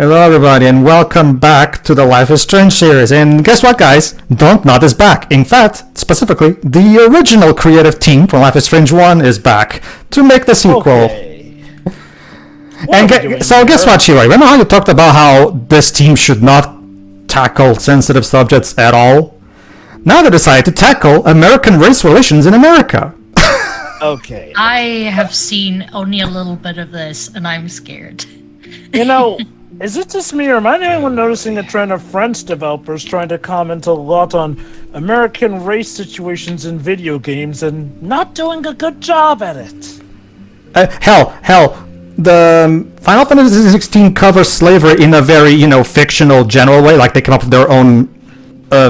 Hello everybody and welcome back to the Life is Strange series. And guess what, guys? Don't Nod is back. In fact, specifically, the original creative team from Life is Strange 1 is back to make the sequel. Okay. So guess what, Shiroi? Remember how you talked about how this team should not tackle sensitive subjects at all? Now they decided to tackle American race relations in America. Okay. I have seen only a little bit of this, and I'm scared. You know, is it just me, or am I the only one noticing a trend of French developers trying to comment a lot on American race situations in video games and not doing a good job at it? Hell, the Final Fantasy 16 covers slavery in a very, fictional, general way. Like they come up with their own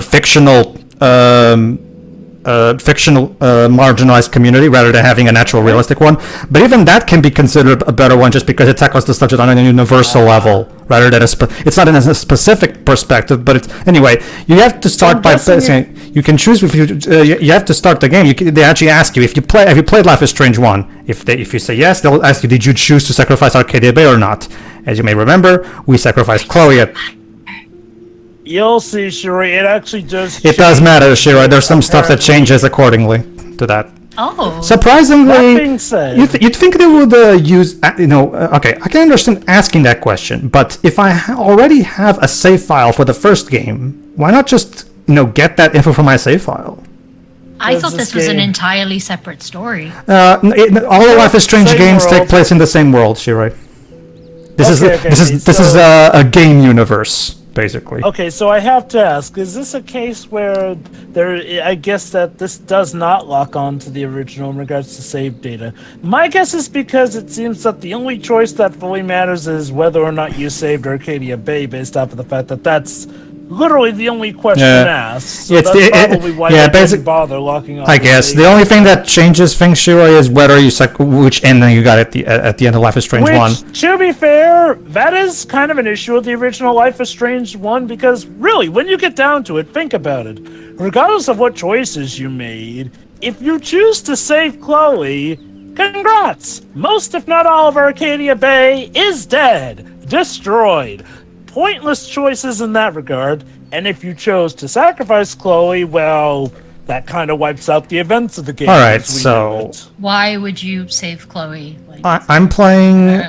fictional marginalized community rather than having a natural realistic one. But even that can be considered a better one just because it tackles the subject on a universal level rather than it's not in a specific perspective. But anyway, you have to start by saying you can choose if you have to start the game. They actually ask you have you played Life is Strange 1. If you say yes, they'll ask you, did you choose to sacrifice Arcadia Bay or not? As you may remember, we sacrificed Chloe. You'll see, Shuri. It actually does. It does matter, Shira. There's some stuff that changes accordingly to that. Oh. Surprisingly, That being said, you'd think they would use, okay, I can understand asking that question, but if I already have a save file for the first game, why not just, get that info from my save file? I thought this was an entirely separate story. All the Life is Strange games take place in the same world, Shira. This is a game universe. Basically. Okay, so I have to ask, is this a case where I guess that this does not lock on to the original in regards to save data? My guess is because it seems that the only choice that fully matters is whether or not you saved Arcadia Bay based off of the fact that that's literally the only question asked. So that's probably why they didn't bother locking on. I guess the only thing that changes things, Shiro, is whether you which ending you got at the end of Life is Strange 1. To be fair, that is kind of an issue with the original Life is Strange 1 because really, when you get down to it, think about it. Regardless of what choices you made, if you choose to save Chloe, congrats! Most, if not all, of Arcadia Bay is dead, destroyed. Pointless choices in that regard, and if you chose to sacrifice Chloe, well, that kind of wipes out the events of the game. Alright, so... Why would you save Chloe? I'm playing...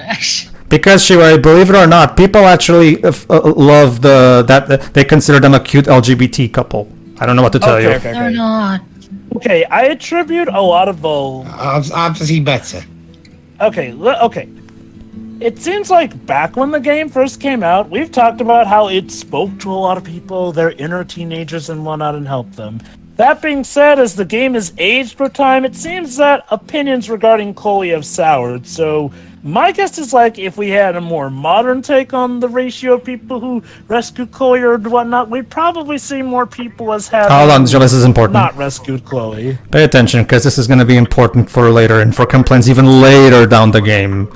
Because, Shiva, believe it or not, people actually love that they consider them a cute LGBT couple. I don't know what to tell you. Okay. They're not. Okay, I attribute a lot of the... I've seen better. Okay. It seems like back when the game first came out, we've talked about how it spoke to a lot of people, their inner teenagers and whatnot, and helped them. That being said, as the game has aged for time, it seems that opinions regarding Chloe have soured. So my guess is like if we had a more modern take on the ratio of people who rescued Chloe or whatnot, we'd probably see more people as having Hold on, Joe, this is important. Not rescued Chloe. Pay attention, because this is going to be important for later and for complaints even later down the game.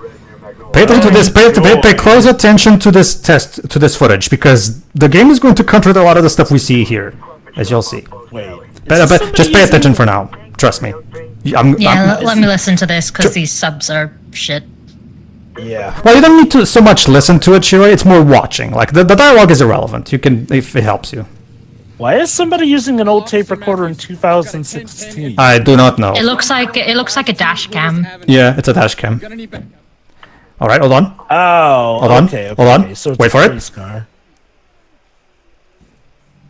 Pay attention to this. Pay close attention to this footage, because the game is going to contradict a lot of the stuff we see here, as you'll see. Wait. But just pay attention for now. Trust me. Let me listen to this, because these subs are shit. Yeah. Well, you don't need to so much listen to it, Shiro. It's more watching. Like the dialogue is irrelevant. You can, if it helps you. Why is somebody using an old tape recorder in 2016? I do not know. It looks like a dash cam. Yeah, it's a dash cam. All right, hold on. Oh, hold on. Okay. Hold on. So it's wait for it. Car.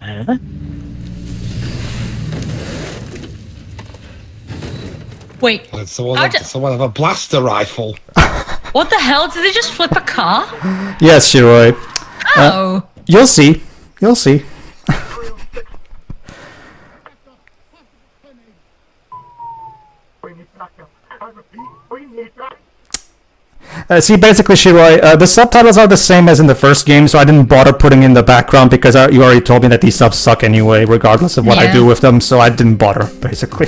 Huh? Wait. It's someone of a blaster rifle. What the hell? Did they just flip a car? Yes, Shiroi. Oh. You'll see. You'll see. See, basically, Shiroi, the subtitles are the same as in the first game, so I didn't bother putting in the background because you already told me that these subs suck anyway, regardless of what I do with them, so I didn't bother, basically.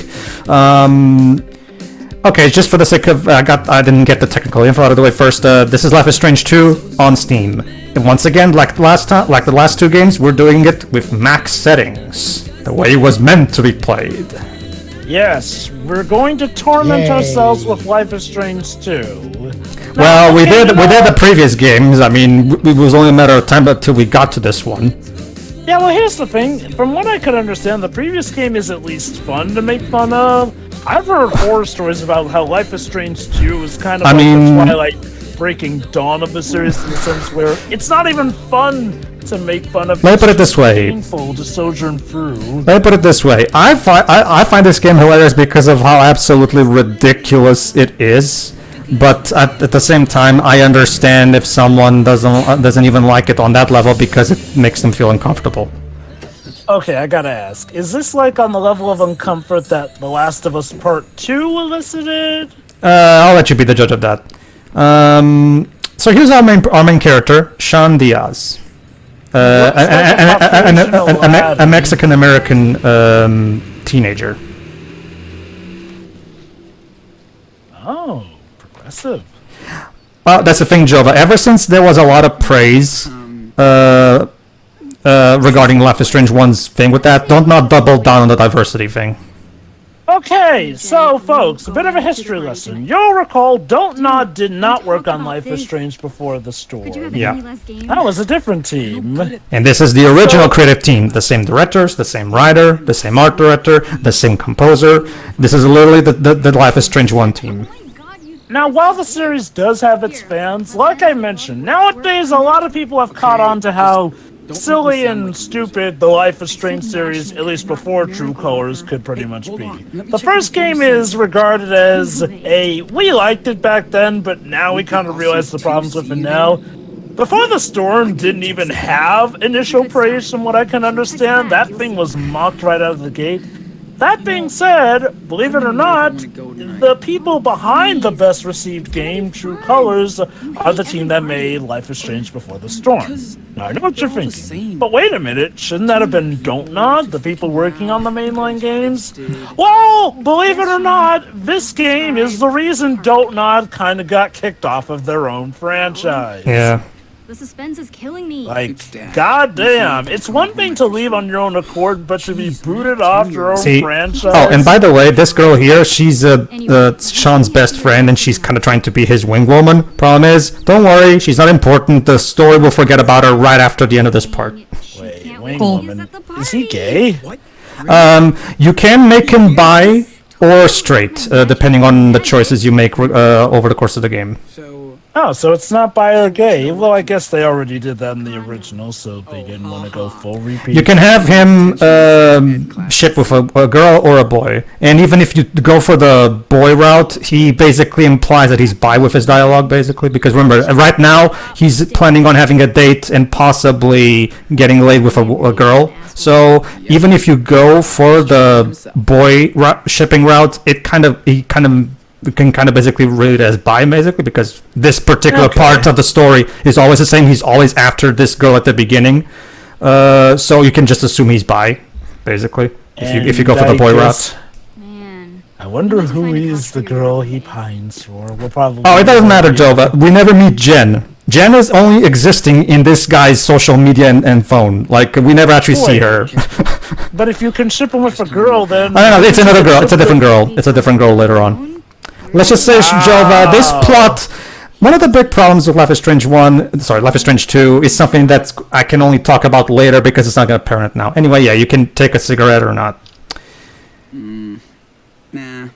Okay, just for the sake of, I didn't get the technical info out of the way first. This is Life is Strange 2 on Steam. And once again, like the last two games, we're doing it with max settings, the way it was meant to be played. Yes, we're going to torment Yay. ourselves with Life is Strange 2. Well, we okay, did the previous games. I mean, it was only a matter of time until we got to this one. Yeah, well, here's the thing. From what I could understand, the previous game is at least fun to make fun of. I've heard horror stories about how Life is Strange 2 is kind of I like mean- the Twilight breaking dawn of the series in the sense where it's not even fun to make fun of. Let me It's put it just this way. painful to sojourn through. Let me put it this way. I find this game hilarious because of how absolutely ridiculous it is. But at the same time, I understand if someone doesn't even like it on that level because it makes them feel uncomfortable. Okay, I gotta ask. Is this like on the level of uncomfort that The Last of Us Part 2 elicited? I'll let you be the judge of that. So here's our main character, Sean Diaz, a Mexican American teenager. Oh, progressive. Well, that's the thing, Jova. Ever since there was a lot of praise regarding Life is Strange 1's thing with that, don't not double down on the diversity thing. Okay, so folks, a bit of a history lesson. You'll recall Don't Nod did not work on Life is Strange before the storm. Yeah. That was a different team. And this is the original creative team. The same directors, the same writer, the same art director, the same composer. This is literally the Life is Strange 1 team. Now, while the series does have its fans, like I mentioned, nowadays a lot of people have caught on to how silly and stupid the Life is Strange series, at least before True Colors, could pretty much be. The first game is regarded as we liked it back then, but now we kind of realize the problems with it now. Before the Storm didn't even have initial praise from what I can understand. That thing was mocked right out of the gate. That being said, believe it or not, the people behind the best received game, True Colors, are the team that made Life is Strange Before the Storm. Now, I know what you're thinking, but wait a minute, shouldn't that have been Don't Nod, the people working on the mainline games? Well, believe it or not, this game is the reason Don't Nod kind of got kicked off of their own franchise. Yeah. The suspense is killing me. Like, goddamn, it's one thing to leave on your own accord, but to be booted off your own franchise. Oh, and by the way, this girl here, she's Sean's best friend, and she's kind of trying to be his wing woman. Problem is, don't worry, she's not important. The story will forget about her right after the end of this part. Wait, wing Cool. woman. Is he gay? You can make him bi or straight, depending on the choices you make over the course of the game. Oh, so it's not bi or gay. Well, I guess they already did that in the original, so they didn't want to go full repeat. You can have him ship with a girl or a boy, and even if you go for the boy route, he basically implies that he's bi with his dialogue, basically, because remember, right now, he's planning on having a date and possibly getting laid with a girl. So even if you go for the boy shipping route, you can kind of basically read it as bi, basically, because this particular part of the story is always the same. He's always after this girl at the beginning, so you can just assume he's bi, basically, if you go for the boy route. Man. I wonder who is the girl he pines for. We'll probably. Oh, it doesn't matter, Jova. We never meet Jen. Jen is only existing in this guy's social media and phone. Like, we never actually see her. But if you can ship him with a girl, then. I don't know, it's another girl. It's a different girl. It's a different girl later on. Let's just say, Jova, this plot, one of the big problems with Life is Strange 2, is something that I can only talk about later because it's not going to apparent now. Anyway, yeah, you can take a cigarette or not. Nah.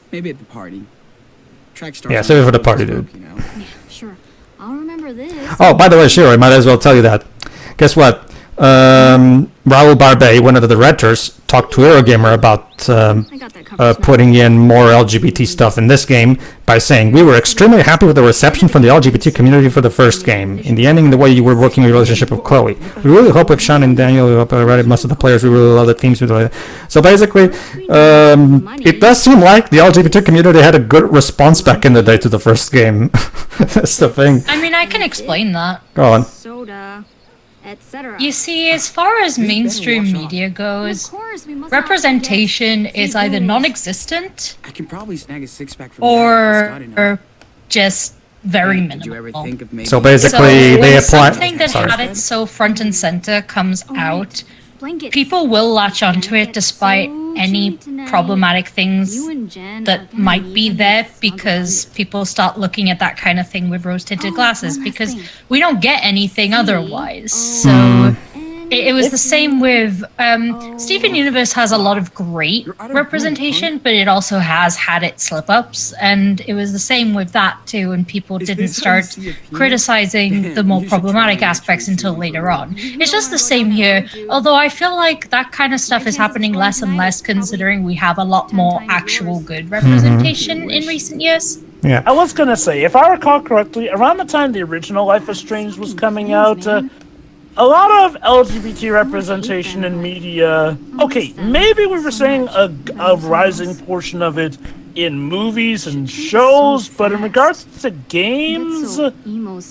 Maybe at the party. Track starts. Yeah, save it for the party, dude. You know? Sure. I'll remember this. Oh, by the way, sure, I might as well tell you that. Guess what? Raul Barbey, one of the directors, talked to Eurogamer about I got that covered. putting in more LGBT stuff in this game by saying, "We were extremely happy with the reception from the LGBT community for the first game. In the ending, the way you were working your relationship with Chloe. We really hope with Sean and Daniel, we hope most of the players, we really love the themes." So basically, it does seem like the LGBT community had a good response back in the day to the first game. That's the thing. I mean, I can explain that. Go on. Soda, etc. You see, as far as mainstream media goes, Of course, we must representation is either non-existent I can probably snag a six-pack from Scotty now. or just very Did you ever minimal. think of maybe... So basically, so they when apply. something that Sorry. had it so front and center comes out, Blankets. people will latch onto it despite any problematic things You and Jen are that gonna might need be to there snuggle because up. people start looking at that kind of thing with rose-tinted Oh, glasses one last because thing. we don't get anything See? otherwise. Oh, So and it was the same with Oh. Steven Universe has a lot of great You're out of room, representation, but it also has had its slip-ups, and it was the same with that too. And people Is didn't this how you start see a penis? criticizing Damn, the more you should try problematic and aspects actually until see later it. on. It's just the same here, although I feel like that kind of stuff is happening less and less considering we have a lot more actual good representation in recent years. Yeah. I was gonna say, if I recall correctly, around the time the original Life is Strange was coming out, a lot of LGBT representation in media. Okay, maybe we were saying a rising portion of it in movies and shows, but in regards to games,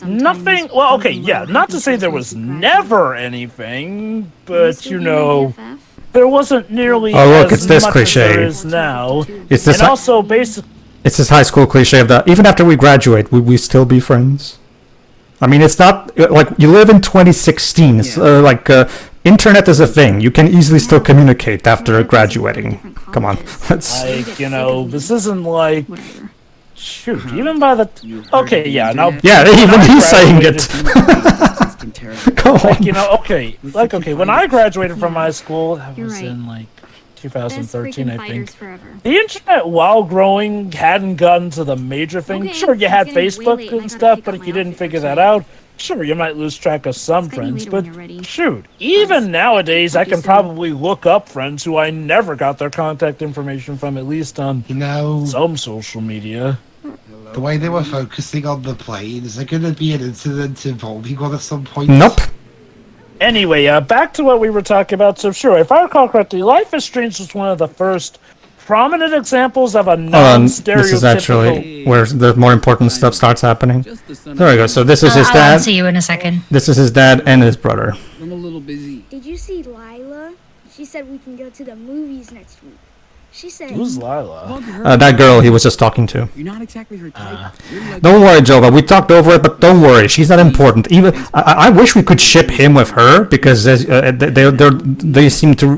nothing. Well, okay, yeah, not to say there was never anything, but you know, there wasn't nearly Oh, look, as it's this much cliche. as there is now. It's this. And also, basically. It's this high school cliche of that. Even after we graduate, will we still be friends? I mean, it's not like you live in 2016. It's internet is a thing. You can easily still communicate after graduating. Come on, let's. Like, you know, this isn't like. Shoot, even by the. Okay, yeah, now. Yeah, even he's saying it. Go on. Like, you know, okay. Like, okay, when I graduated from high school, that You're was right. in like Best 2013, freaking I fighters think. forever. The internet, while growing, hadn't gotten to the major thing. Okay, Sure, you had it's getting way Facebook late and I and gotta stuff, pick but up if you my didn't outfit figure for that tonight. out, sure, you might lose track of some It's getting friends. later But when you're ready. shoot, even nowadays, I Talk to you can soon. probably look up friends who I never got their contact information from, at least on You know, some social media. the way they were focusing on the plane, is there going to be an incident involving one at some point? Nope. Anyway, back to what we were talking about. So, sure, if I recall correctly, Life is Strange was one of the first prominent examples of a non-stereotypical. This is actually where the more important stuff starts happening. There we go. So this is his I'll dad. answer you in a second. This is his dad and his brother. I'm a little busy. Did you see Lila? She said we can go to the movies next week. She said. Who's Lila? Hug her. That girl he was just talking to. You're not exactly her type. You're like Don't worry, Jova. We talked over it, but don't worry. She's not important. Even I wish we could ship him with her because they seem to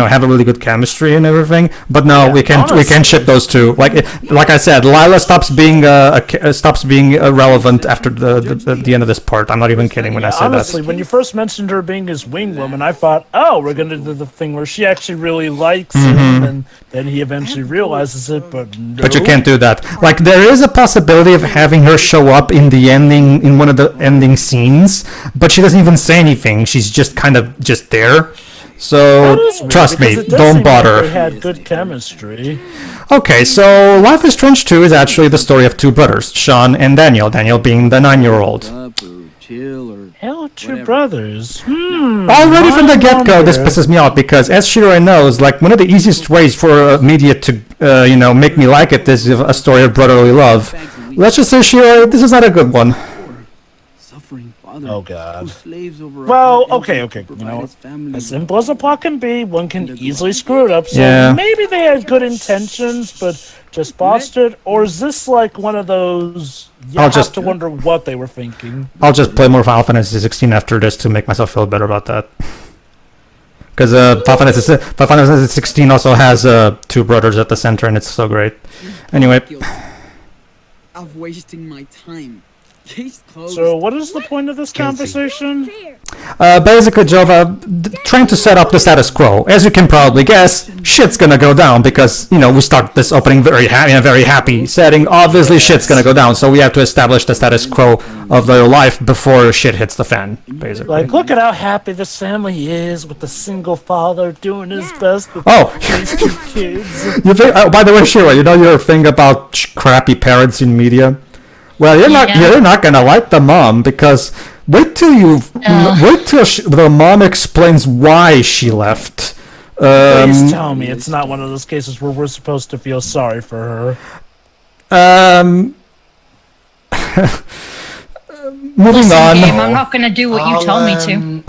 have a really good chemistry and everything. But no, Yeah, we can't ship those two. Like I said, Lila stops being relevant after the end of this part. I'm not even kidding when I say Honestly, that. when you first mentioned her being his wing woman, I thought, oh, we're going to do the thing where she actually really likes him, and then he eventually realizes it, but no. But you can't do that. Like there is a possibility of having her show up in the ending, in one of the ending scenes, but she doesn't even say anything. She's just kind of just there. So That is weird, trust me, because it does don't seem like bother. They had good chemistry. Okay, so Life is Strange 2 is actually the story of two brothers, Sean and Daniel. Daniel being the 9-year-old. up or chill or Hell, two Whatever. brothers. Already from the I get-go, this wonder. pisses me off because, as Shiroi knows, like one of the easiest ways for media to, make me like it is a story of brotherly love. Let's just say, Shiroi, this is not a good one. suffering father. Oh, God. who slaves over a Well, hard okay, income to okay. You provide know, his family as with simple as a plot can be, one can And easily screw it up. So Yeah. maybe they had good intentions, but just botched it. Or is this like one of those? You I'll have just- to wonder what they were thinking. I'll just play more Final Fantasy 16 after this to make myself feel better about that. Because Final Fantasy 16 also has two brothers at the center, and it's so great. Anyway, of wasting my time. Case closed. So what is the point of this conversation? basically, Jova, trying to set up the status quo. As you can probably guess, shit's gonna go down because we start this opening in a very happy setting. Obviously, shit's gonna go down, so we have to establish the status quo of their life before shit hits the fan. Basically. Like, look at how happy this family is with the single father doing his best with Oh. these two kids. You think? By the way, Shira, you know your thing about crappy parents in media. Well, you're not gonna like the mom because wait till the mom explains why she left. Please tell me it's not one of those cases where we're supposed to feel sorry for her. Moving Listen, on. game, I'm not going to do what you told me to.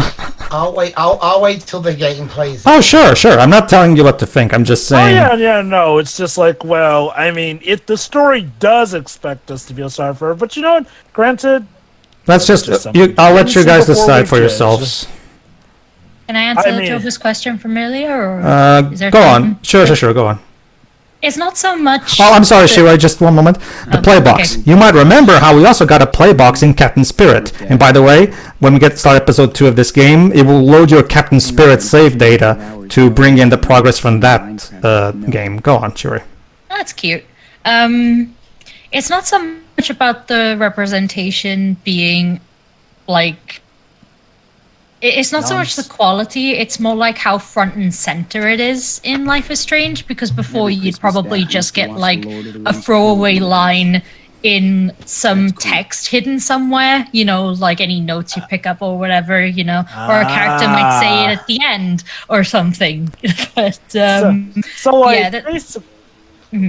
I'll wait. I'll wait till the game plays. Oh, sure. I'm not telling you what to think. I'm just Oh saying. no, it's just like, well, I mean, the story does expect us to feel sorry for her, but you know what? Granted, Let's just. Just something. I'll let you guys Before we decide for judge. yourselves. Can I answer I mean- Jova's question from earlier? Or is there Go time? on. Sure, go on. It's not so much. Oh, I'm sorry, the- Shira, just one moment. The play box. okay. You might remember how we also got a play box in Captain Spirit. And by the way, when we get start episode 2 of this game, it will load your Captain Spirit save data to bring in the progress from that game. Go on, Shira. That's cute. It's not so much about the representation being like. It's not so much the quality, it's more like how front and center it is in Life is Strange, because before you'd probably just get like a throwaway line in some text hidden somewhere, you know, like any notes you pick up or whatever, you know, or a character might say it at the end or something. But, So like, yeah, that-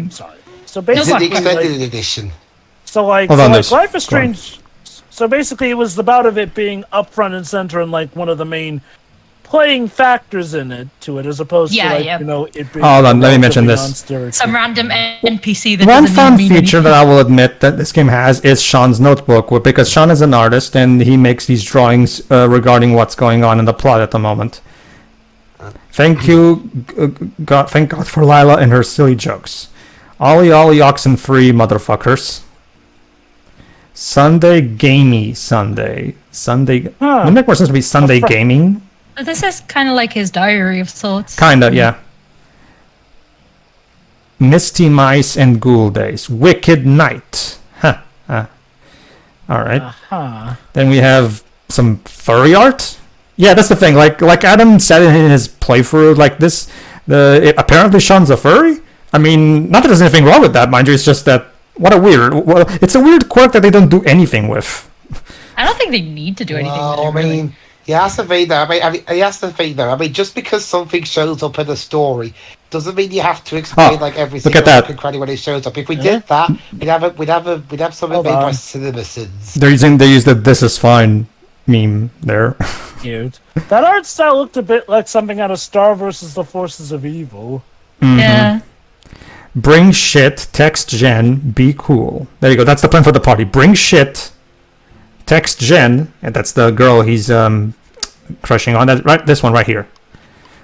sorry. So Is basically, it the extended like, edition? Hold on, this. Life is Go on. Strange. So basically, it was about of it being up front and center and like one of the main playing factors in it to it, as opposed Yeah, to like yeah. you know it being. Hold on, let me mention relatively this. some random NPC that One doesn't fun even mean feature anything. that I will admit that this game has is Sean's notebook, because Sean is an artist and he makes these drawings regarding what's going on in the plot at the moment. Thank you, God. Thank God for Lila and her silly jokes. Ollie oxen free motherfuckers. Sunday gamey Sunday. Wouldn't it make more sense to be Sunday gaming? This is kind of like his diary of sorts. Kinda, yeah. Misty Mice and Ghoul Days. Wicked Night. Huh. Alright. Then we have some furry art. Yeah, that's the thing. Like Adam said in his playthrough, like this, apparently Sean's a furry. I mean, not that there's anything wrong with that, mind you. It's just that it's a weird quirk that they don't do anything with. I don't think they need to do anything with it, I really. mean, you have to think though. I mean, just because something shows up in a story doesn't mean you have to explain like every look single at that. fucking credit when it shows up. If we did that, we'd have something Hold made by on. CinemaSins. They use the "This is fine" meme there. Cute. That art style looked a bit like something out of Star versus the Forces of Evil. Yeah. Bring shit, text Jen, be cool. There you go. That's the plan for the party. Bring shit, text Jen, and that's the girl he's crushing on. That right, this one right here.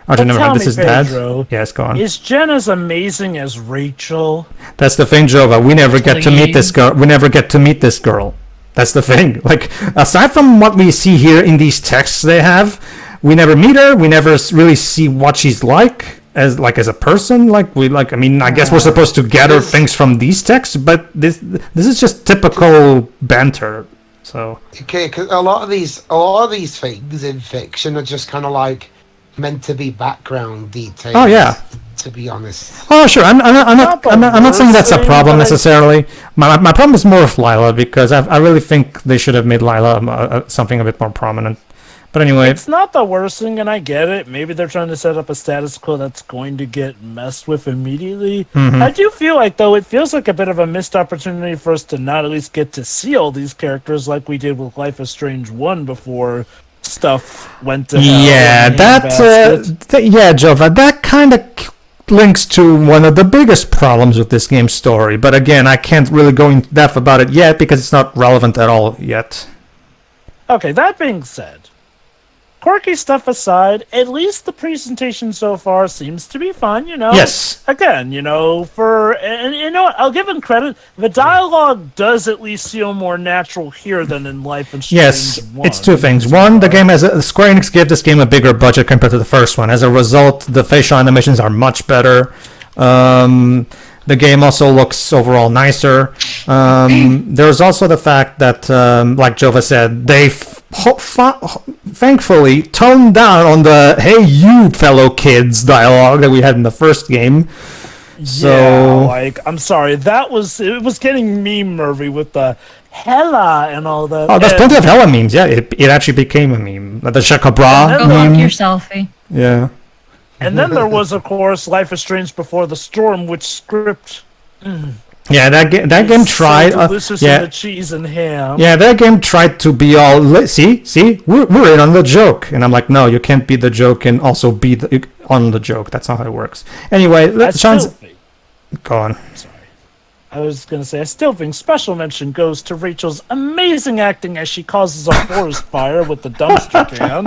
Oh, But never tell mind. This me, is Pedro, Dad. Yes, go on. Is Jen as amazing as Rachel? That's the thing, Jova. We never get to meet this Please. girl. We never get to meet this girl. That's the thing. Like, aside from what we see here in these texts they have, we never meet her. We never really see what she's like as a person. I guess we're supposed to gather things from these texts, but this is just typical banter. So Okay, because a lot of these things in fiction are just kind of like meant to be background details. Oh, yeah. To be honest. oh sure, I'm not saying that's a worst problem thing, but necessarily. My problem is more with Lila, because I really think they should have made Lila something a bit more prominent. But anyway, It's not the worst thing, and I get it. Maybe they're trying to set up a status quo that's going to get messed with immediately. I do feel like, though, it feels like a bit of a missed opportunity for us to not at least get to see all these characters like we did with Life is Strange 1 before stuff went to hell. yeah, in a that handbasket. yeah, Jova, that kind of links to one of the biggest problems with this game's story. But again, I can't really go in depth about it yet because it's not relevant at all yet. Okay, that being said, quirky stuff aside, at least the presentation so far seems to be fun, you know? Yes. Again, you know, and you know what, I'll give him credit. The dialogue does at least feel more natural here than in Life and Strange Yes, 1. it's two things. One, the game Square Enix gave this game a bigger budget compared to the first one. As a result, the facial animations are much better. The game also looks overall nicer. There's also the fact that, like Jova said, they thankfully toned down on the "Hey, you fellow kids" dialogue that we had in the first game. So, Yeah, like, I'm sorry, it was getting meme-nervy with the hella and all that. oh, there's And- plenty of hella memes. Yeah, it actually became a meme. The Shakabra Go meme. fuck your selfie. Yeah. And then there was, of course, Life is Strange Before the Storm, which script Yeah, that game tried. so delicious in yeah, the cheese and ham. yeah, that game tried to be all. See, we're in on the joke, and I'm like, no, you can't be the joke and also be on the joke. That's not how it works. Anyway, I Sean's still think, go on. I was going to say, I still think special mention goes to Rachel's amazing acting as she causes a forest fire with the dumpster can.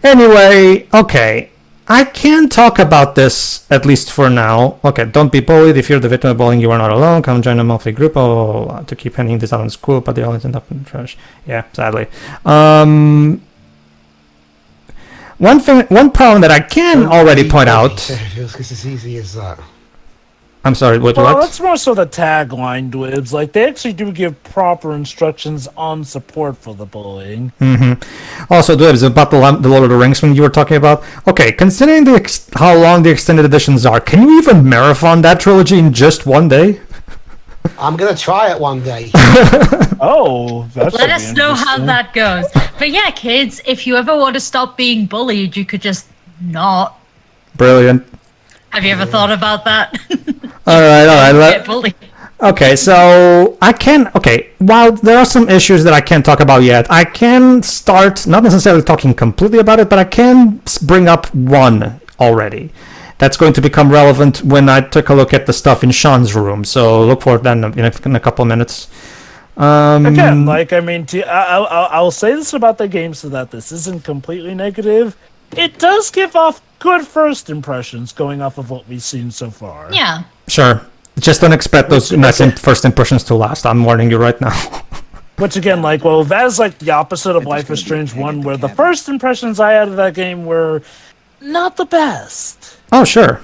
Anyway, okay. I can talk about this, at least for now. Okay, don't be bullied. If you're the victim of bullying, you are not alone. Come join a monthly group to keep handing this out in school, but they always end up in the trash. Yeah, sadly. One problem that I can already point out... Feels as easy as that. I'm sorry, what? That's more so the tagline, Dwibs. Like, they actually do give proper instructions on support for the bullying. Also, Dwibs, about the Lord of the Rings thing you were talking about. Okay, considering how long the extended editions are, can you even marathon that trilogy in just one day? I'm gonna try it one day. Oh, that's Let us know how that goes. But yeah, kids, if you ever want to stop being bullied, you could just not. Brilliant. Have you ever thought about that? All right. Get bullied. Okay, so while there are some issues that I can't talk about yet, I can start, not necessarily talking completely about it, but I can bring up one already. That's going to become relevant when I take a look at the stuff in Sean's room, so look for that in a couple of minutes. Again, like, I mean, I'll say this about the game so that this isn't completely negative. It does give off good first impressions going off of what we've seen so far. Yeah. Sure. Just don't expect those nice first impressions to last. I'm warning you right now. Which again, like, well, that's like the opposite of Life is Strange 1, where the first impressions I had of that game were not the best. Oh, sure.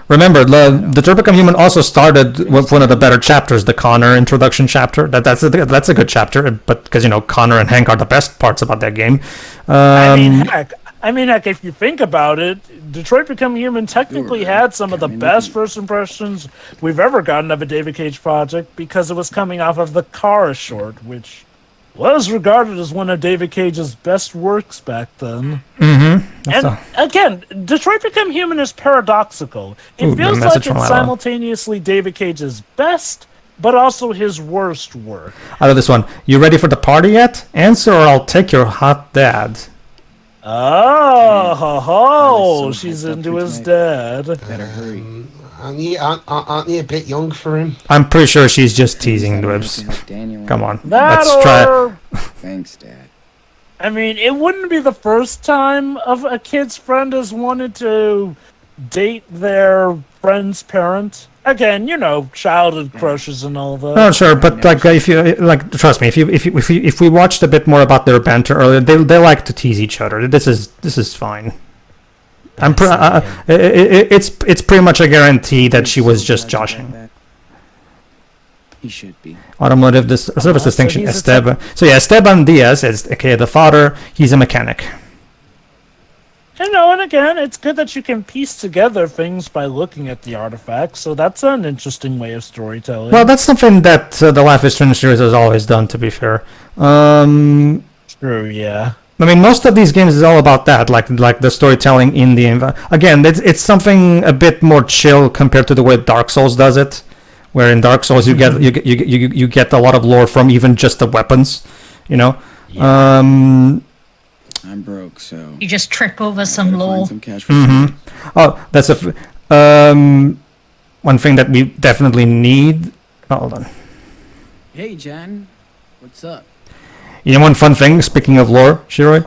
Remember, the To Become Human also started with one of the better chapters, the Connor introduction chapter. That's a good chapter, but because Connor and Hank are the best parts about that game. I mean, heck, if you think about it, Detroit Become Human technically had some of the best first impressions we've ever gotten of a David Cage project because it was coming off of the Kara short, which was regarded as one of David Cage's best works back then. And again, Detroit Become Human is paradoxical. It feels like it's simultaneously David Cage's best, but also his worst work. I love this one. You ready for the party yet? Answer or I'll take your hot dad. Oh, she's into his dad. Better hurry. Aren't you a bit young for him? I'm pretty sure she's just teasing Dwibs. Come on, That let's try. Thanks, Dad. I mean, it wouldn't be the first time of a kid's friend has wanted to date their friend's parent. Again, childhood crushes and all that. Oh, sure, but like if you trust me, if we watched a bit more about their banter earlier, they like to tease each other. This is fine. It's pretty much a guarantee that she was just joshing. He should be. Automotive service distinction, Esteban. So yeah, Esteban Diaz is the father. He's a mechanic. And again, it's good that you can piece together things by looking at the artifacts, so that's an interesting way of storytelling. Well, that's something that the Life is Strange series has always done, to be fair. True, yeah. I mean, most of these games is all about that, like the storytelling in the again, it's something a bit more chill compared to the way Dark Souls does it, where in Dark Souls you get a lot of lore from even just the weapons, Yeah. I'm broke, so You just trip over some lore. some cash for something. Oh, that's one thing that we definitely need. Oh, hold on. Hey, Jan, what's up? One fun thing, speaking of lore, Shiroi,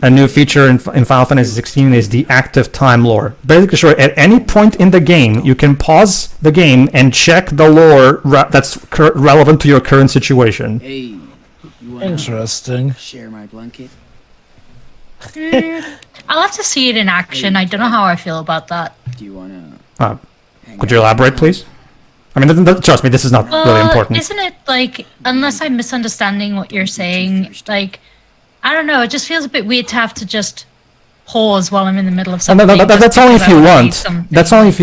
a new feature in Final Fantasy 16 is the active time lore. Basically, sure, at any point in the game, you can pause the game and check the lore that's relevant to your current situation. Hey, you wanna Interesting. share my blanket? I'll have to see it in action. I don't know how I feel about that. Do you wanna? Could you elaborate, please? I mean, trust me, this is not really important. Isn't it like, unless I'm misunderstanding what you're saying, like, I don't know, it just feels a bit weird to have to just pause while I'm in the middle of something. No, that's only if you want. Something. That's only if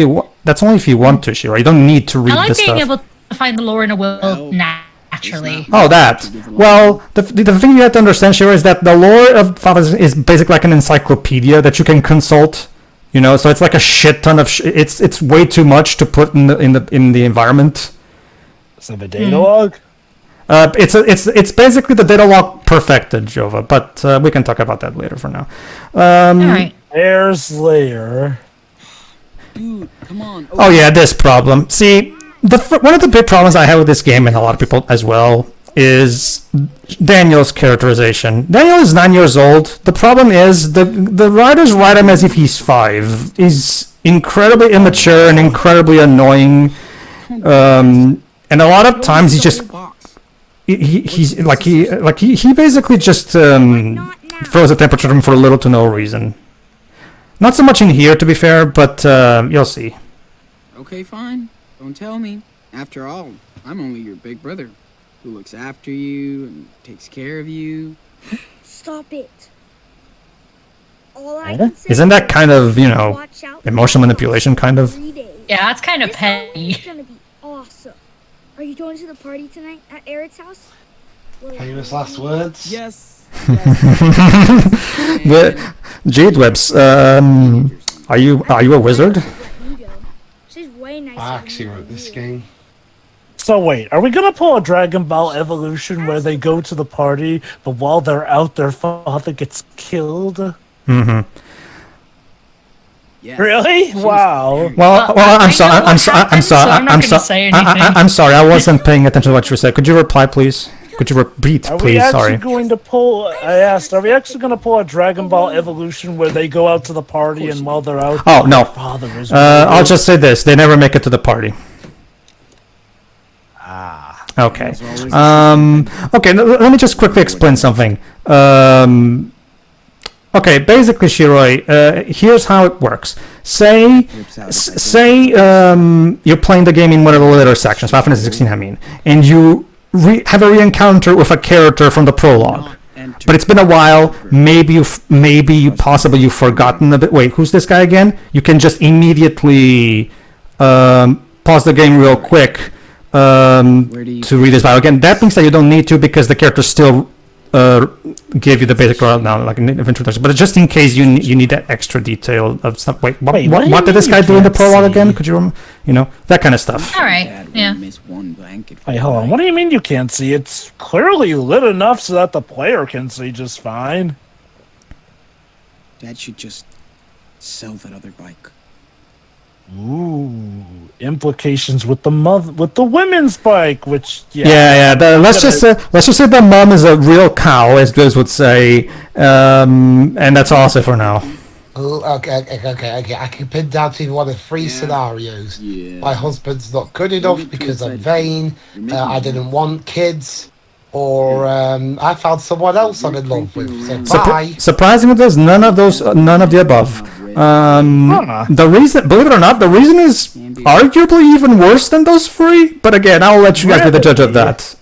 you want to, Shiro. You don't need to read I like the being stuff. able to find the lore in a world naturally. Oh, that. Well, the thing you have to understand, Shiro, is that the lore of Final Fantasy is basically like an encyclopedia that you can consult. So it's like a shit ton of. It's way too much to put in the environment. So the data log? It's basically the data log perfected, Jova, but we can talk about that later for now. All right. There's Layer. Dude, come on. Oh yeah, this problem. See, one of the big problems I have with this game, and a lot of people as well, is Daniel's characterization. Daniel is 9 years old. The problem is the writers write him as if he's 5. He's incredibly immature and incredibly annoying. And a lot of times he basically just throws a temperature to him for little to no reason. Not so much in here, to be fair, but you'll see. Okay, fine. Don't tell me. After all, I'm only your big brother, who looks after you and takes care of you. Stop it. All I can say Isn't that kind of, you know, watch out for emotional manipulation, kind of? 3 days. Yeah, that's kind of This Halloween's petty. gonna be awesome. Are you going to the party tonight at Eric's house? Well, Famous last words. Yes. The Jade Webs, are you a wizard? let me go. She's way nicer I than actually wrote this you. game. So wait, are we gonna pull a Dragon Ball Evolution where they go to the party, but while they're out, their father gets killed? Mm-hmm. Yes. Really? Wow. Well, I I'm sorry. know I'm what sorry. I'm happened, sorry. so I'm not I'm gonna sorry. say anything. I'm sorry. I wasn't paying attention to what you said. Could you reply, please? Could you repeat, Are we please? actually Sorry. going to pull? I asked. Are we actually going to pull a Dragon Ball Evolution where they go out to the party and while they're out, Oh no. father is? I'll just say this: they never make it to the party. Ah. Okay. Okay. Let me just quickly explain something. Okay. Basically, Shiroi, here's how it works. Say you're playing the game in one of the later sections, Final Fantasy 16, I mean, and you have a re-encounter with a character from the prologue. But it's been a while. Maybe you've forgotten a bit. Wait, who's this guy again? You can just immediately pause the game real quick to read his bio again. That means that you don't need to because the character still gave you the basic rundown, like an introduction. But just in case you need that extra detail of stuff. Wait, what do what you did this mean guy you do in the can't prologue see? again? Could you, that kind of stuff. All right. Dad Yeah. wouldn't miss one blanket for Wait, the hold on. night. What do you mean you can't see? It's clearly lit enough so that the player can see just fine. Dad should just sell that other bike. Ooh, implications with the women's bike, which Yeah. Let's just say the mom is a real cow, as Biz would say, and that's all I'll say for now. Oh, okay. I can pin down to one of 3 scenarios. Yeah. My husband's not good enough Don't get too because I'm excited. vain. You're making I me didn't nervous. want kids, or I found someone else I'm in love with. So Surpri- bye. surprisingly, there's none of the above. The reason, believe it or not, the reason is arguably even worse than those 3. But again, I'll let you guys be the judge of that.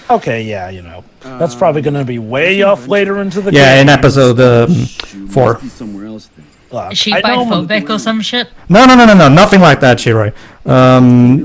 Okay, yeah, that's probably going to be way off later into the Yeah, game. in episode 4. Must be somewhere else then. Is she I know- biphobic or some shit? No, nothing like that, Shiroi.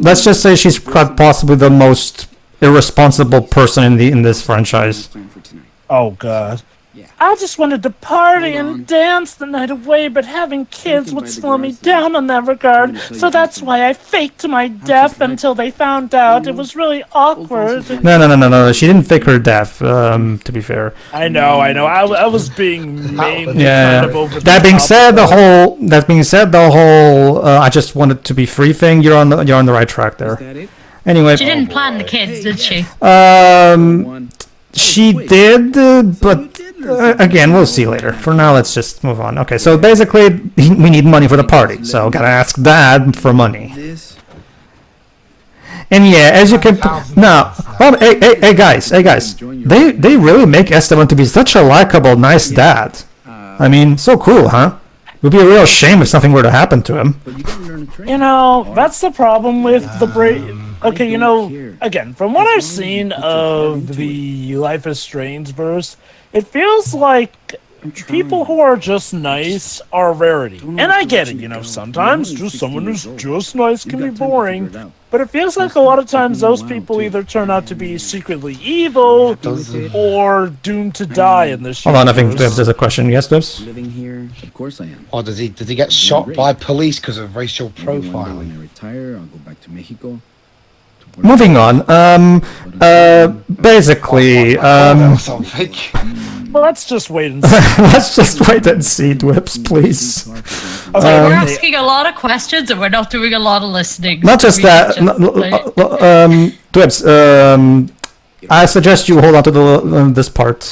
Let's just say she's possibly the most irresponsible person in this franchise. Plan for tonight. Oh god. Yeah. I just wanted to party Hold on. and dance the night away, but having kids can would buy the slow me garage down on that regard, gonna show so you that's something. why I faked my death until they found out. It was really awkward. No. She didn't fake her death. To be fair. I know. I was being mainly Yeah. kind of over That being said, the whole I just wanted to be free thing. You're on the right track Is there. that it? Anyway, She didn't plan the kids, did she? One. she wait. did, but again, we'll see later. For now, let's just move on. Okay, so basically, we need money for the party, so gotta ask Dad for money. This. And yeah, as you can now, hey guys, they really make Esteban to be such a likable, nice dad. I mean, so cool, huh? It would be a real shame if something were to happen to him. But you gotta learn to train. That's the problem with the Okay, again, from what I've seen of the Life is Strange verse, it feels like people who are just nice are a rarity. And I get it, sometimes just someone who's just nice can be boring. But it feels like a lot of times those people either turn out to be secretly evil or doomed to die in this Hold on, I think universe. there's a question. Yes, Dibs? Living here, of course I am. Or did he get shot by police because of racial Maybe one day profiling? when I retire, I'll go back to Mexico. to work. Moving on. Basically, Or something. Well, let's just wait and see. let's just wait and see, Dwips, please. Okay, We're asking a lot of questions and we're not doing a lot of listening. Not just that. We should just play. Dwips, I suggest you hold on to this part.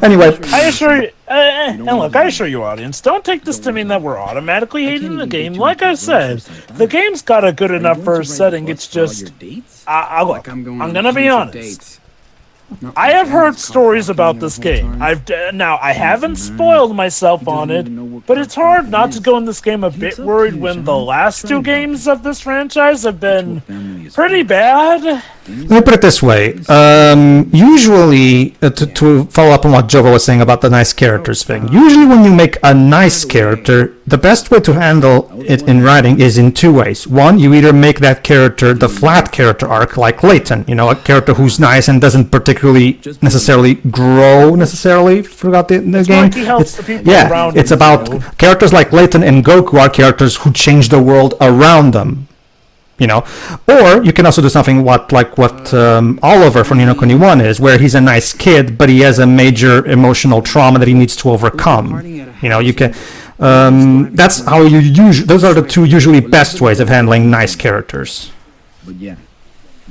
Anyway. I assure you, and look, I assure you, audience, don't take this to mean that we're automatically hating the game. Like I said, the game's got a good enough first setting. It's just, look, I'm gonna be honest. I have heard stories about this game. I haven't spoiled myself on it, but it's hard not to go in this game a bit worried when the last 2 games of this franchise have been pretty bad. Let me put it this way. Usually, to follow up on what Jova was saying about the nice characters thing, usually when you make a nice character, the best way to handle it in writing is in 2 ways. One, you either make that character the flat character arc, like Layton, a character who's nice and doesn't particularly necessarily grow throughout the game. Like he helps the people around it's him, about characters like Layton and Goku are characters who change the world around them. Or you can also do something like what Oliver from Nino Kuni 1 is, where he's a nice kid, but he has a major emotional trauma that he needs to overcome. You can. That's how you those are the 2 usually best ways of handling nice characters.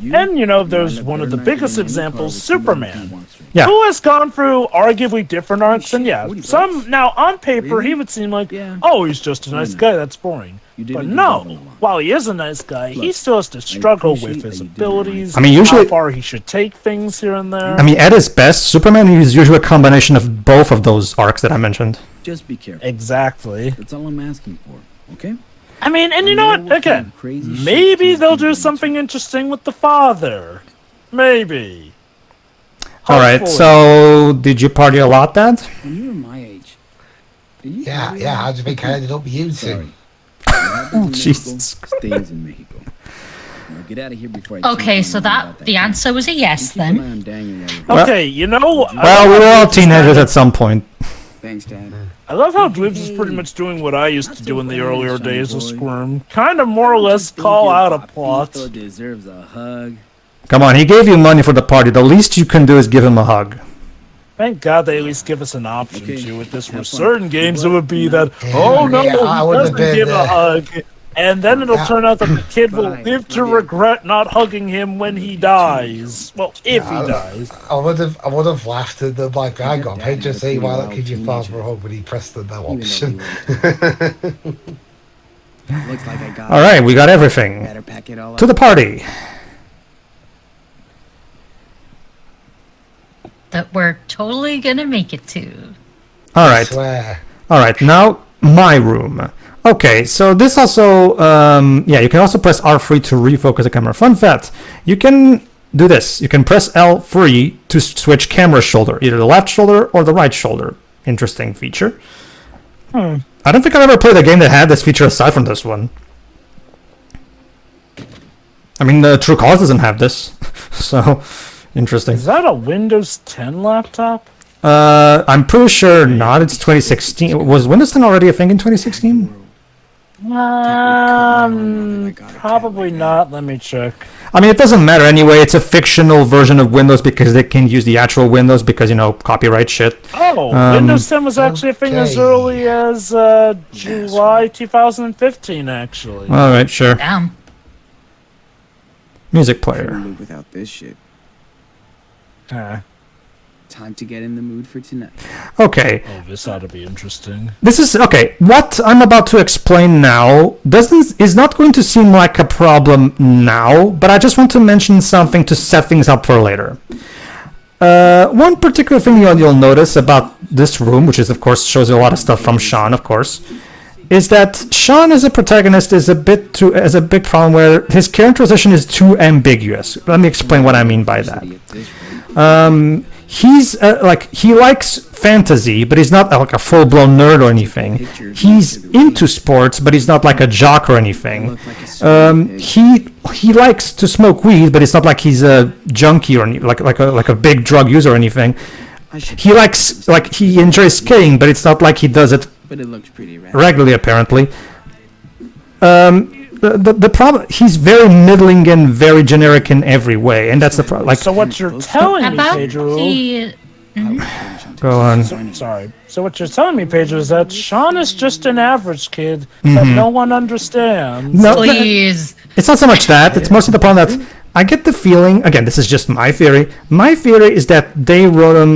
And there's one of the biggest examples, Superman. Yeah. Who has gone through arguably different arcs, and some now on paper he would seem like, oh, he's just a nice guy, that's boring. But no, while he is a nice guy, he still has to struggle with his abilities, usually, how far he should take things here and there. At his best, Superman is usually a combination of both of those arcs that I mentioned. Just be careful. Exactly. That's all I'm asking for, okay? And you know what? Again, maybe they'll do something interesting with the father. Maybe. All right, so did you party a lot, Dad? When you were my age. Yeah, how do you think I ended up with you 2? Oh, Jesus. Stays in Mexico. Now get out of here before I Okay, so the answer was a yes then. Okay, well, we were all teenagers at some point. Thanks, Dad. I love how Dweebs is pretty much doing what I used to do in the earlier days of Squirm. Kind of more or less call out a plot. Deserves a hug. Come on, he gave you money for the party. The least you can do is give him a hug. Thank God they at least give us an option to. With this, for certain games, it would be that, oh no, I he would doesn't have give been, a hug. And then it'll turn out that the kid will live to regret not hugging him when he dies. Well, if he dies. I would have laughed at them like, hang on, Pedro say, why not give your father a hug when he pressed the no option? Looks like I got all right, we got everything. Better pack it all up. To the party. That we're totally gonna make it to. All right. Swear. All right, now my room. Okay, so this also, you can also press R3 to refocus the camera. Fun fact, you can do this. You can press L3 to switch camera shoulder, either the left shoulder or the right shoulder. Interesting feature. I don't think I've ever played a game that had this feature aside from this one. The True Colors doesn't have this, so interesting. Is that a Windows 10 laptop? I'm pretty sure not. It's 2016. Was Windows 10 already a thing in 2016? Probably not. Let me check. It doesn't matter anyway. It's a fictional version of Windows because they can use the actual Windows because, copyright shit. Oh, Windows 10 was actually a thing as early as July 2015, actually. All right, sure. Damn. Music player. Live without this shit. Time to get in the mood for tonight. Okay. Oh, this ought to be interesting. This is okay. What I'm about to explain now is not going to seem like a problem now, but I just want to mention something to set things up for later. One particular thing you'll notice about this room, which is of course shows you a lot of stuff from Sean, of course, is that Sean as a protagonist has a big problem where his characterization is too ambiguous. Let me explain what I mean by that. He's he likes fantasy, but he's not like a full-blown nerd or anything. He's into sports, but he's not like a jock or anything. He likes to smoke weed, but it's not like he's a junkie or like a big drug user or anything. He enjoys skiing, but it's not like he does it regularly, apparently. The problem, he's very middling and very generic in every way, and that's the problem. So what you're telling me, Pedro... Go on. Sorry. So what you're telling me, Pedro, is that Sean is just an average kid that no one understands. No, please. It's not so much that. It's mostly the problem that I get the feeling, again, this is just my theory. My theory is that they wrote him,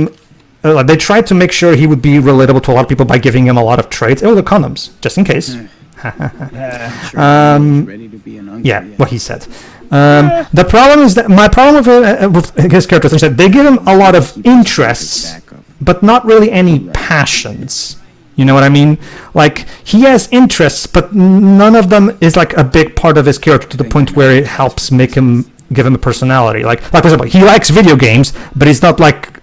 they tried to make sure he would be relatable to a lot of people by giving him a lot of traits. Oh, the condoms, just in case. Ready to be an uncle, Yeah, what he said. The problem is that my problem with his character is that they give him a lot of interests, but not really any passions. You know what I mean? Like, he has interests, but none of them is like a big part of his character to the point where it helps make him give him a personality. Like for example, he likes video games, but he's not like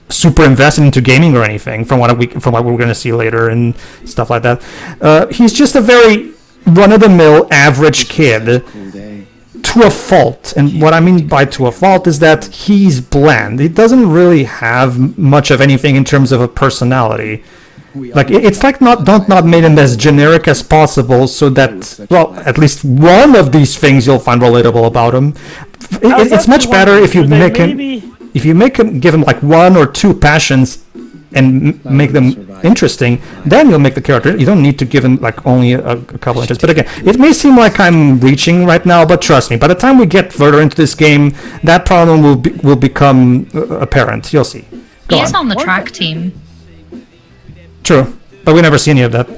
super invested into gaming or anything. From what we're going to see later and stuff like that. He's just a very run-of-the-mill average kid. To a fault, and what I mean by to a fault is that he's bland. He doesn't really have much of anything in terms of a personality. Like, it's like not made him as generic as possible, so that, well, at least one of these things you'll find relatable about him. It's much better if you give him like one or two passions and make them interesting, then you'll make the character. You don't need to give him like only a couple inches. But again, it may seem like I'm reaching right now, but trust me, by the time we get further into this game, that problem will become apparent. You'll see. He is on the track team. True, but we never see any of that.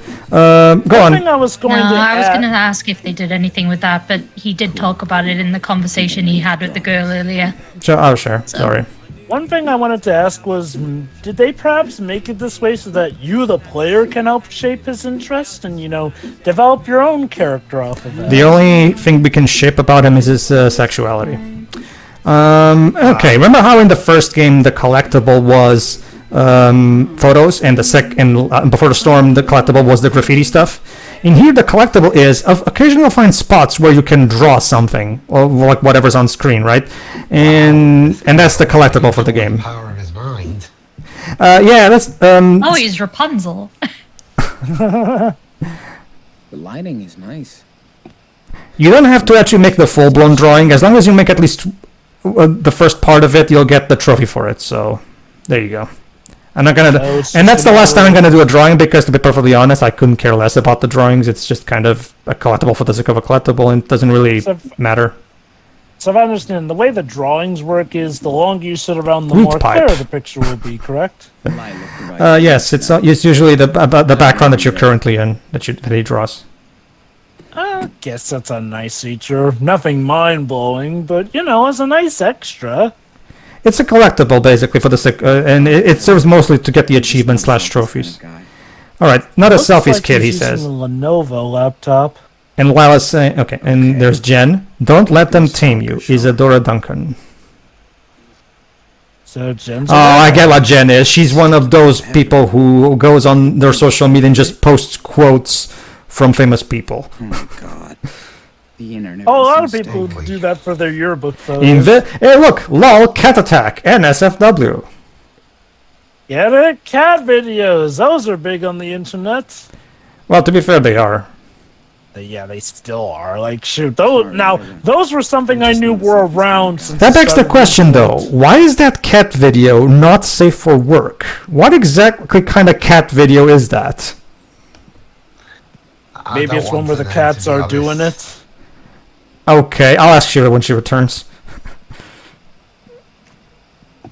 Go on. I was going to ask if they did anything with that, but he did talk about it in the conversation he had with the girl earlier. Sure. Oh, sure. So. Sorry. One thing I wanted to ask was, did they perhaps make it this way so that you, the player, can help shape his interest and, develop your own character off of that? The only thing we can shape about him is his sexuality. Okay, remember how in the first game the collectible was photos, and before the storm the collectible was the graffiti stuff? In here, the collectible is occasionally you'll find spots where you can draw something, or like whatever's on screen, right? And that's the collectible for the game. Power of his mind. Yeah, that's. Oh, he's Rapunzel. The lighting is nice. You don't have to actually make the full-blown drawing. As long as you make at least the first part of it, you'll get the trophy for it. So, there you go. I'm not gonna, and that's the last time I'm gonna do a drawing, because to be perfectly honest, I couldn't care less about the drawings. It's just kind of a collectible for the sake of a collectible, and it doesn't really matter. So if I understand, the way the drawings work is the longer you sit around, the Root more pipe. clear the picture will be, correct? Yes, it's usually the background that you're currently in that he draws. I guess that's a nice feature. Nothing mind-blowing, but, as a nice extra. It's a collectible, basically, for the sake, and it serves mostly to get the achievements / trophies. All right, not a Looks selfies like kid, he he's using says. a Lenovo laptop. And Lila's saying, okay, and there's Jen. Don't let them tame you. Isadora Duncan. So Jen's Oh, I get what Jen is. She's one of those people who goes on their social media and just posts quotes from famous people. Oh my god. The internet. a lot of people do that for their yearbook photos. Hey, look, lol, cat attack, NSFW. Yeah, the cat videos. Those are big on the internet. Well, to be fair, they are. Yeah, they still are. Like, shoot. Those were something I knew were around since That the begs the start of question, the though. internet. Why is that cat video not safe for work? What exactly kind of cat video is that? Maybe it's one where the cats are doing it. Okay, I'll ask Shira when she returns.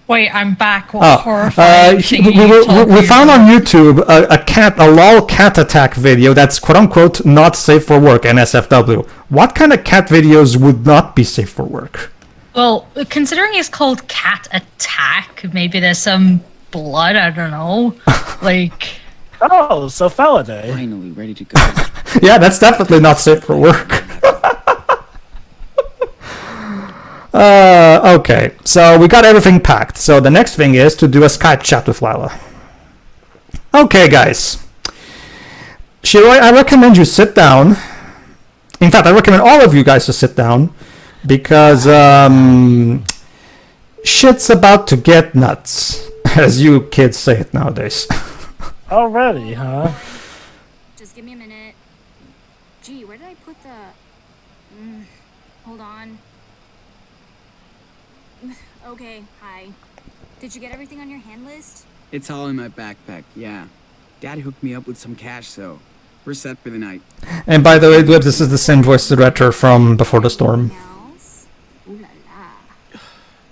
Wait, I'm back. What horrifying thing we found on YouTube a lol cat attack video that's quote-unquote not safe for work, NSFW. What kind of cat videos would not be safe for work? Well, considering it's called Cat Attack, maybe there's some blood, I don't know. Like... Oh, so Faladay. Finally ready to go. Yeah, that's definitely not safe for work. Okay, so we got everything packed. So the next thing is to do a Skype chat with Lila. Okay, guys. Shiroi, I recommend you sit down. In fact, I recommend all of you guys to sit down, because shit's about to get nuts, as you kids say it nowadays. Already, huh? Just give me a minute. Gee, where did I put the... hold on. Okay, hi. Did you get everything on your hand list? It's all in my backpack, yeah. Dad hooked me up with some cash, so we're set for the night. And by the way, this is the same voice director from Before the Storm. Else?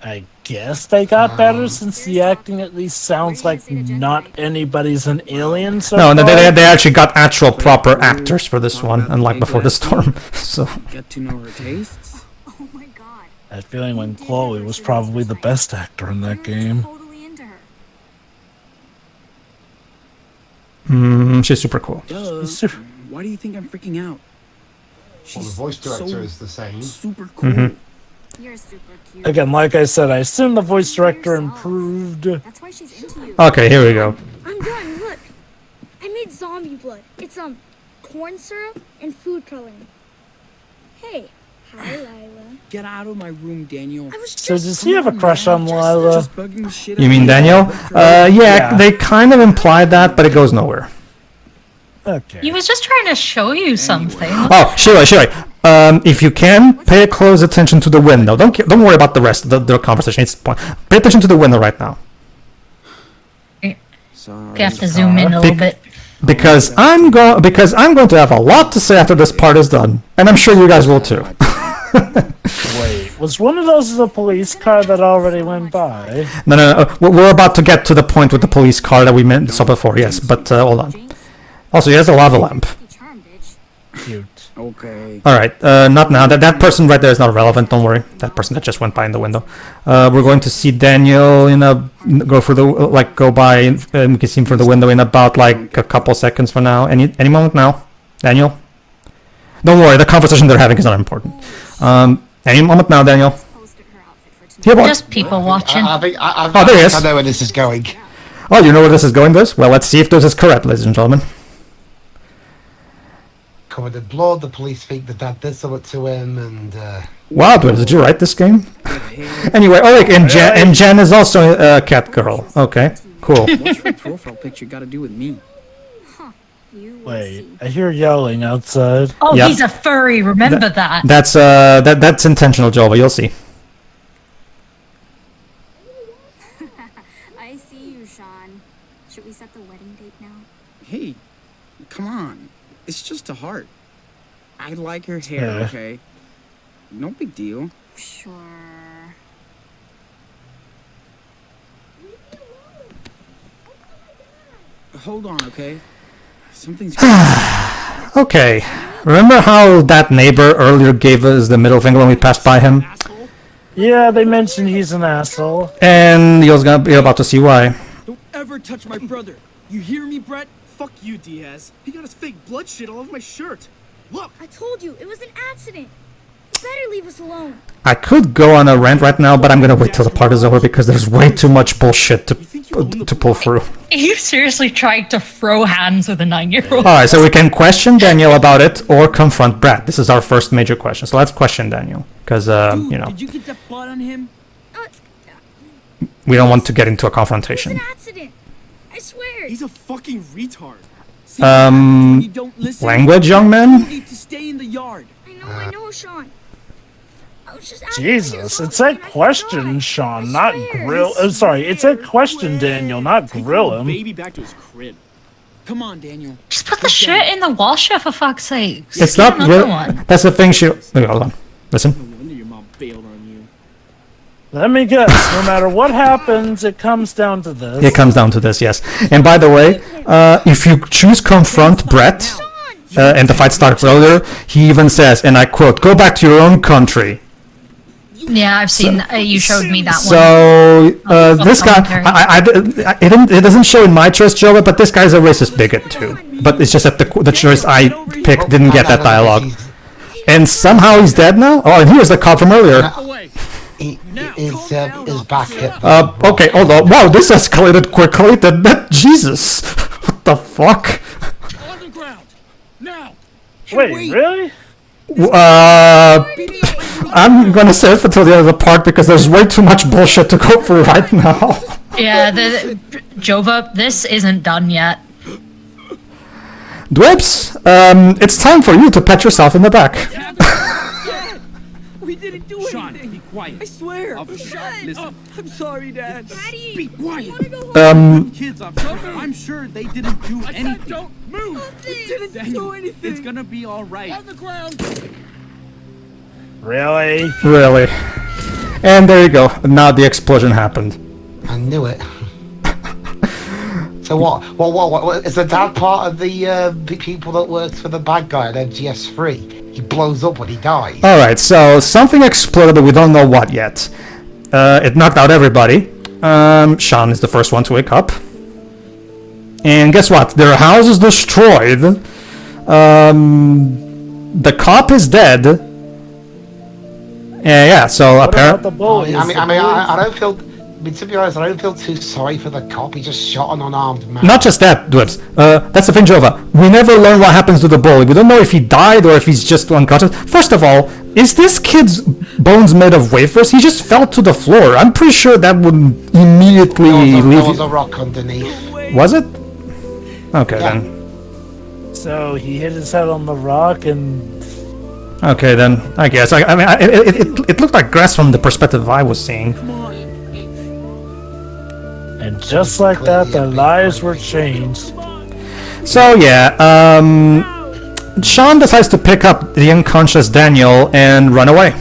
I guess they got better since the acting at least sounds like not anybody's an alien. So No, far. they actually got actual proper actors for this one, unlike Before the Storm. So Get to know her tastes. Oh my god. That feeling when Chloe was probably the best actor in that game. Totally into her. she's super cool. Duh. Why do you think I'm freaking out? Well, the voice director is the same. Super cool. You're super cute. Again, like I said, I assume the voice director improved. That's why she's into you. Okay, here we go. I'm done. Look, I made zombie blood. It's corn syrup and food coloring. Hey, hi, Lila. Get out of my room, Daniel. I was just. So does he have a crush on Lila? Just bugging the shit You out mean of Daniel? Yeah, they kind of implied that, but it goes nowhere. Okay. He was just trying to show you something. Oh, Shirley. If you can, pay close attention to the window. Don't worry about the rest of the conversation. It's the point. Pay attention to the window right now. Sorry. You have to zoom in a little bit. Because I'm going to have a lot to say after this part is done, and I'm sure you guys will too. Wait, was one of those the police car that already went by? No. We're about to get to the point with the police car that we saw before. Yes, but hold on. Also, he has a lava lamp. Charm, bitch. Cute. Okay. All right, not now. That person right there is not relevant. Don't worry. That person that just went by in the window. We're going to see Daniel go by. We can see him through the window in about like a couple seconds from now. Any moment now, Daniel. Don't worry. The conversation they're having is not important. Any moment now, Daniel. Posted her outfit for today. Here, boy. Just people watching. I think Oh, there he is. I know where this is going. Oh, you know where this is going, this? Well, let's see if this is correct, ladies and gentlemen. Covered in blood, the police think the dad did something to him, and Wow, did you write this game? Anyway, and Jen is also a cat girl. Okay, cool. What's your profile picture got to do with me? You will Wait, see. I hear yelling outside. Oh, Yep. he's a furry. Remember that. That's intentional, Joel, but you'll see. I see you, Sean. Should we set the wedding date now? Hey, come on. It's just a heart. I like her hair, Yeah. okay? No big deal. Sure. Hold on, okay? Something's Okay. Remember how that neighbor earlier gave us the middle finger when we passed by him? Yeah, they mentioned he's an asshole. And you're about to see why. Don't ever touch my brother. You hear me, Brett? Fuck you, Diaz. He got his fake blood shit all over my shirt. Look! I told you, it was an accident. You better leave us alone. I could go on a rant right now, but I'm gonna wait till the part is over because there's way too much bullshit to pull through. Are you seriously trying to throw hands with a 9-year-old? Alright, so we can question Daniel about it or confront Brad. This is our first major question. So let's question Daniel. Because, Dude, you know, did you get that blood on him? we don't want to get into a It was confrontation. an accident. I swear. He's a fucking retard. See what happens when you don't listen? Language, young You man? need to stay in the yard. I know, Sean. I was just acting like Jesus, a it zombie said and I question, forgot. Sean, I not swear. grill. Sorry, it said question, Daniel, not Take grill your him. baby back to his crib. Come on, Daniel. Just put the shirt in the washer for fuck's sake. It's Get not another real. one. That's the thing she. Okay, hold on. Listen. No wonder your mom bailed on you. Let me guess, no matter what happens, it comes down to this. It comes down to this, yes. And by the way, if you choose confront Brett, and the fight starts earlier, he even says, and I quote, "Go back to your own country." Yeah, I've seen. You showed me that one. So this guy, commentary. it doesn't show in my choice, Joe, but this guy's a racist bigot too. But it's just that the choice I picked didn't get that dialogue. And somehow he's dead now. Oh, and here's the call from earlier. Away. His back hit. Okay, hold on. Wow, this escalated quickly. Jesus, what the fuck? On the ground. Now. Wait, really? I'm gonna save it until the end of the part because there's way too much bullshit to go through right now. Yeah, Jova, this isn't done yet. Dwibs, it's time for you to pat yourself in the back. We didn't do Sean, anything. Be quiet. I swear. Listen. I'm sorry, Dad. Daddy, Be quiet. Kids, I'm sure they didn't do anything. I said don't move. didn't Daniel, do anything. It's gonna be all right. On the ground. Really? Really. And there you go. Now the explosion happened. I knew it. So what is the dad part of the people that works for the bad guy at MGS3? He blows up when he dies. Alright, so something exploded, but we don't know what yet. It knocked out everybody. Sean is the first one to wake up. And guess what? Their house is destroyed. The cop is dead. Yeah, so apparently... I don't feel... to be honest, I don't feel too sorry for the cop. He just shot an unarmed man. Not just that, Dwibs. That's the thing, Jova. We never learn what happens to the bully. We don't know if he died or if he's just unconscious. First of all, is this kid's bones made of wafers? He just fell to the floor. I'm pretty sure that would immediately leave... There was a rock underneath. Was it? Okay, then. So he hit his head on the rock and... Okay, then. I guess. I mean, it looked like grass from the perspective I was seeing. And just like that, their lives were changed. So yeah, Sean decides to pick up the unconscious Daniel and run away.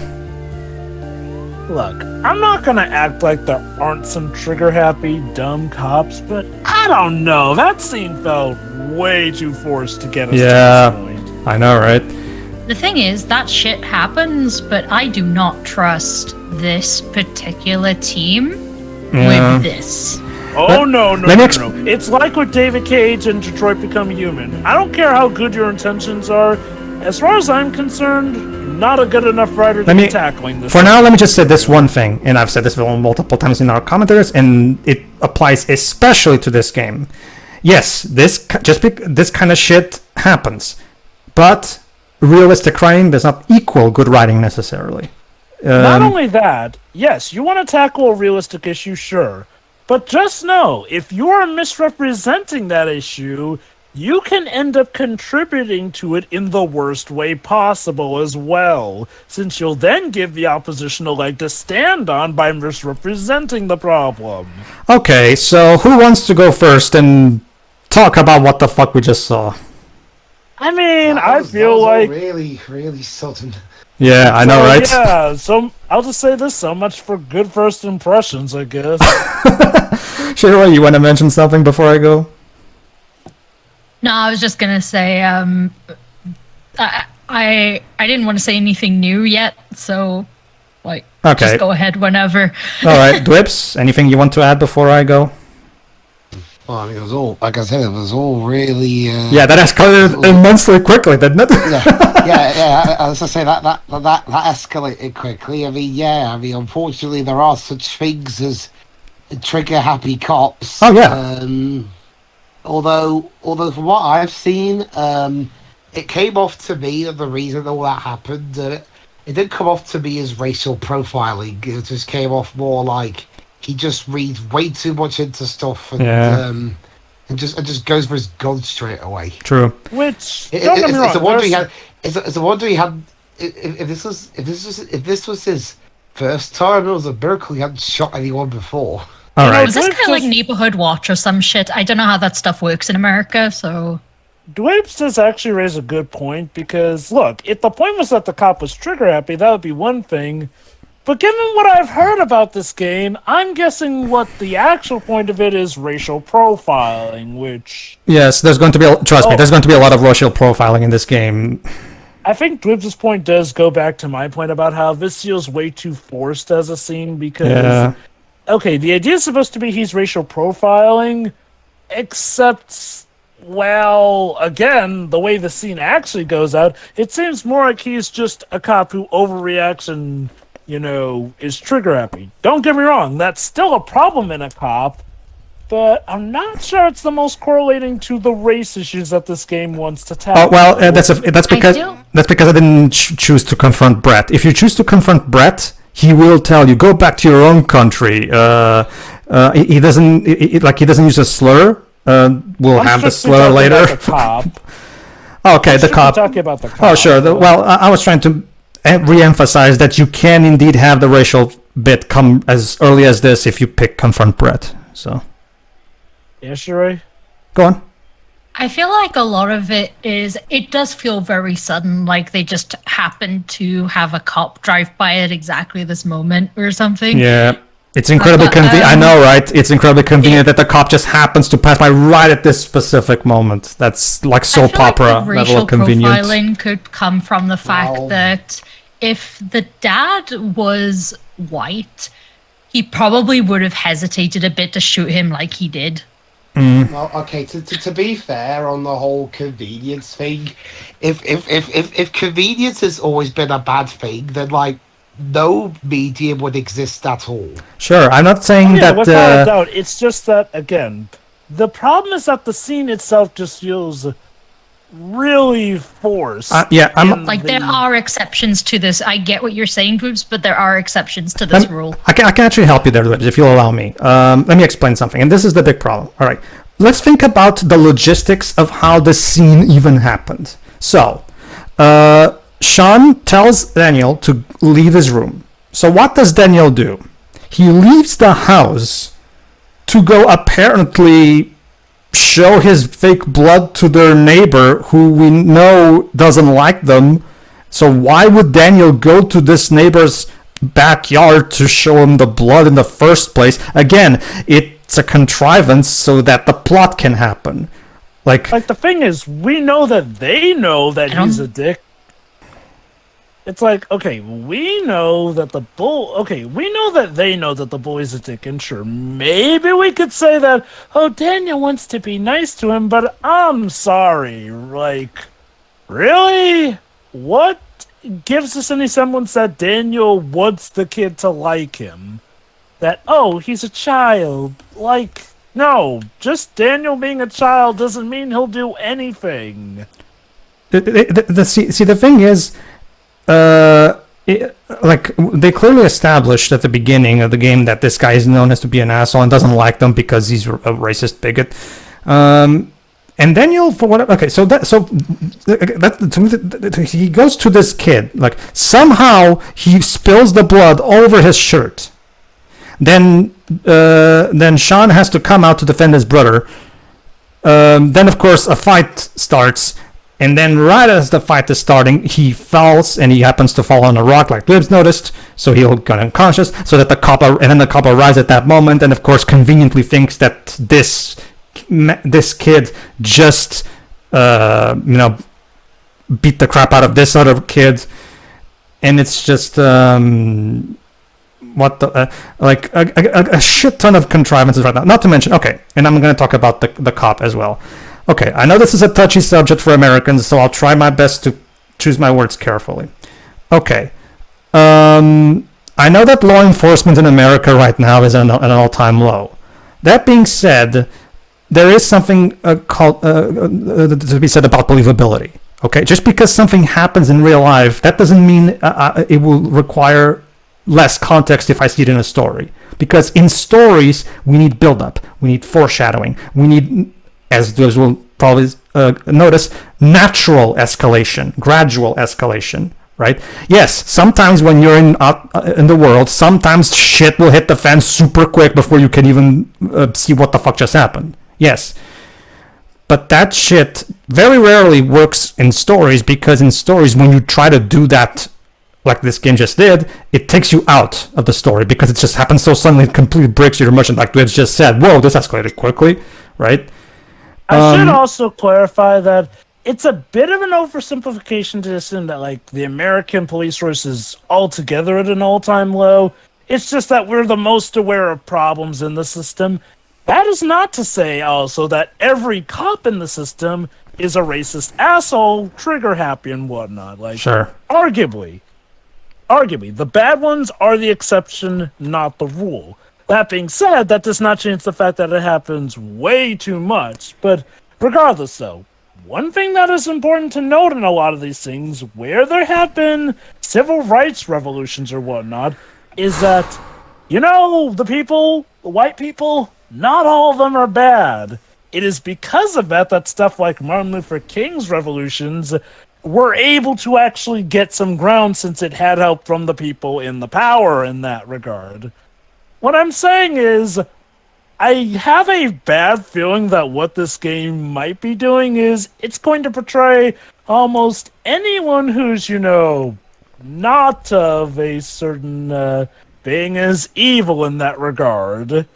Look, I'm not gonna act like there aren't some trigger-happy, dumb cops, but I don't know. That scene felt way too forced to get us to this point. I know, right? The thing is, that shit happens, but I do not trust this particular team with this. Oh, no. It's like with David Cage and Detroit Become Human. I don't care how good your intentions are. As far as I'm concerned, not a good enough writer to be tackling this. For now, let me just say this one thing, and I've said this multiple times in our commentaries, and it applies especially to this game. Yes, this kind of shit happens, but realistic writing does not equal good writing necessarily. Not only that, yes, you want to tackle a realistic issue, sure. But just know, if you are misrepresenting that issue, you can end up contributing to it in the worst way possible as well, since you'll then give the opposition a leg to stand on by misrepresenting the problem. Okay, so who wants to go first and talk about what the fuck we just saw? I mean, I feel like... really, really sudden. Yeah, I know, right? Yeah, so I'll just say this, so much for good first impressions, I guess. Shira, you want to mention something before I go? No, I was just gonna say, I didn't want to say anything new yet, so, like, just go ahead whenever. Alright, Dwips, anything you want to add before I go? Well, I mean, it was all, like I said, it was all really... yeah, that escalated immensely quickly, didn't it? yeah, as I say, that escalated quickly. I mean, unfortunately, there are such things as trigger-happy cops. Oh, yeah. Although from what I've seen, it came off to me that the reason all that happened, it didn't come off to me as racial profiling. It just came off more like he just reads way too much into stuff and just goes for his gun straight away. True. Which it's a wonder he had. It's a wonder he had. If this was his first time, it was a miracle he hadn't shot anyone before. All right. Is this kind of like Neighborhood Watch or some shit? I don't know how that stuff works in America, so... Dwipes does actually raise a good point, because, look, if the point was that the cop was trigger-happy, that would be one thing. But given what I've heard about this game, I'm guessing what the actual point of it is racial profiling, which... Yes, there's going to be, trust me, there's going to be a lot of racial profiling in this game. I think Dwibs' point does go back to my point about how this feels way too forced as a scene, because... Yeah. Okay, the idea is supposed to be he's racial profiling, except... Well, again, the way the scene actually goes out, it seems more like he's just a cop who overreacts and, you know, is trigger-happy. Don't get me wrong, that's still a problem in a cop, but I'm not sure it's the most correlating to the race issues that this game wants to tackle. Oh, well, that's because I didn't choose to confront Brett. If you choose to confront Brett, he will tell you, go back to your own country. He doesn't use a slur. We'll have the slur later. The cop. Okay, the cop. Talking about the cop. Oh, sure. Well, I was trying to re-emphasize that you can indeed have the racial bit come as early as this if you pick confront Brett. So. Yeah, sure. Go on. I feel like a lot of it does feel very sudden, like they just happened to have a cop drive by at exactly this moment or something. Yeah. It's incredibly convenient. I know, right? It's incredibly convenient that the cop just happens to pass by right at this specific moment. That's like soap opera the level of convenience. profiling could come from the fact that if the dad was white, he probably would have hesitated a bit to shoot him like he did. Well, okay. To be fair on the whole convenience thing, if convenience has always been a bad thing, then like no medium would exist at all. Sure, I'm not saying that. Without a doubt, it's just that again, the problem is that the scene itself just feels really forced. Yeah, there are exceptions to this. I get what you're saying, Boobs, but there are exceptions to this rule. I can actually help you there, if you'll allow me. Let me explain something, and this is the big problem. All right, let's think about the logistics of how this scene even happened. So, Sean tells Daniel to leave his room. So what does Daniel do? He leaves the house to go apparently show his fake blood to their neighbor who we know doesn't like them. So why would Daniel go to this neighbor's backyard to show him the blood in the first place? Again, it's a contrivance so that the plot can happen. Like the thing is, we know that they know that he's a dick. It's like, okay, we know that we know that they know that the boy's a dick, and sure, maybe we could say that, oh, Daniel wants to be nice to him, but I'm sorry, like, really? What gives us any semblance that Daniel wants the kid to like him? That, oh, he's a child, like, no, just Daniel being a child doesn't mean he'll do anything. See, the thing is, like they clearly established at the beginning of the game that this guy is known as to be an asshole and doesn't like them because he's a racist bigot. And Daniel, for what? Okay, he goes to this kid. Like somehow he spills the blood over his shirt. Then Sean has to come out to defend his brother. Then of course a fight starts. And then right as the fight is starting, he falls, and he happens to fall on a rock like Libs noticed, so he'll get unconscious, so that the cop arrives at that moment, and of course conveniently thinks that this kid just, beat the crap out of this other kid, and it's just, a shit ton of contrivances right now. Not to mention, okay, and I'm going to talk about the cop as well. Okay, I know this is a touchy subject for Americans, so I'll try my best to choose my words carefully. Okay, I know that law enforcement in America right now is at an all-time low. That being said, there is something to be said about believability. Okay, just because something happens in real life, that doesn't mean it will require less context if I see it in a story. Because in stories, we need build-up, we need foreshadowing, we need, as those will probably notice, natural escalation, gradual escalation, right? Yes, sometimes when you're in the world, sometimes shit will hit the fan super quick before you can even see what the fuck just happened. Yes. But that shit very rarely works in stories, because in stories, when you try to do that, like this game just did, it takes you out of the story because it just happens so suddenly, it completely breaks your immersion. Like Dwebs just said, whoa, this escalated quickly, right? I should also clarify that it's a bit of an oversimplification to assume that, like, the American police force is altogether at an all-time low. It's just that we're the most aware of problems in the system. That is not to say also that every cop in the system is a racist asshole, trigger-happy and whatnot. Like, sure. Arguably, the bad ones are the exception, not the rule. That being said, that does not change the fact that it happens way too much. But regardless, though, one thing that is important to note in a lot of these things, where there have been civil rights revolutions or whatnot, is that, the white people, not all of them are bad. It is because of that stuff like Martin Luther King's revolutions were able to actually get some ground, since it had help from the people in the power in that regard. What I'm saying is, I have a bad feeling that what this game might be doing is it's going to portray almost anyone who's, not of a certain being as evil in that regard.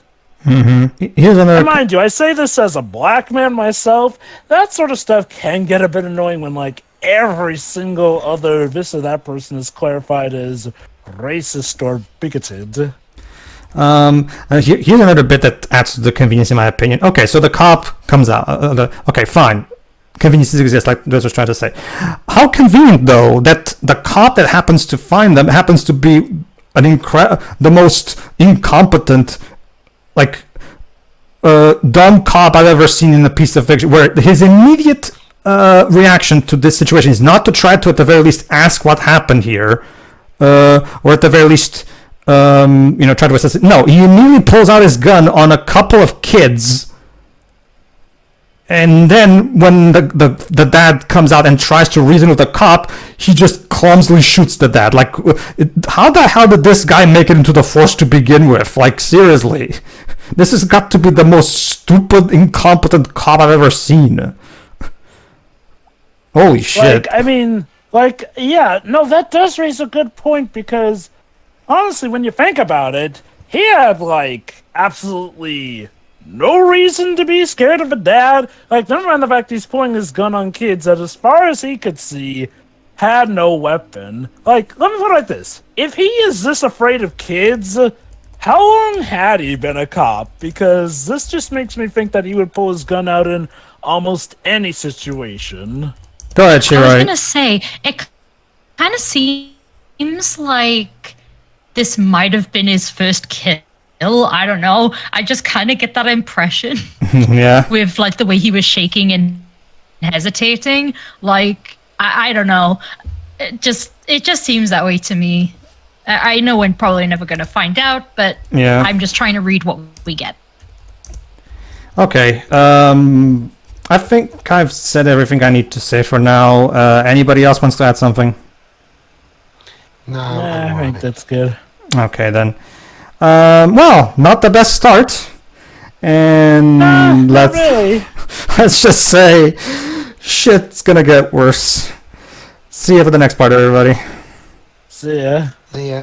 Here's another. And mind you, I say this as a black man myself. That sort of stuff can get a bit annoying when, like, every single other this or that person is clarified as racist or bigoted. Here's another bit that adds to the convenience, in my opinion. Okay, so the cop comes out. Okay, fine. Conveniences exist, like Liz was trying to say. How convenient, though, that the cop that happens to find them happens to be the most incompetent, like, dumb cop I've ever seen in a piece of fiction, where his immediate reaction to this situation is not to try to, at the very least, ask what happened here, or at the very least, try to assess it. No, he immediately pulls out his gun on a couple of kids, and then when the dad comes out and tries to reason with the cop, he just clumsily shoots the dad. Like, how the hell did this guy make it into the force to begin with? Like, seriously. This has got to be the most stupid, incompetent cop I've ever seen. Holy shit. That does raise a good point, because honestly, when you think about it, he had, like, absolutely no reason to be scared of a dad. Like, never mind the fact he's pulling his gun on kids that, as far as he could see, had no weapon. Like, let me put it like this. If he is this afraid of kids, how long had he been a cop? Because this just makes me think that he would pull his gun out in almost any situation. Go ahead, Shirai. I was gonna say, it kind of seems like this might have been his first kill. I don't know. I just kind of get that impression. Yeah. With, like, the way he was shaking and hesitating. Like, I don't know. It just seems that way to me. I know we're probably never going to find out, but yeah. I'm just trying to read what we get. Okay. I think I've said everything I need to say for now. Anybody else wants to add something? No, I think that's good. Okay, then. Well, not the best start. And let's just say shit's gonna get worse. See you for the next part, everybody. See ya. See ya.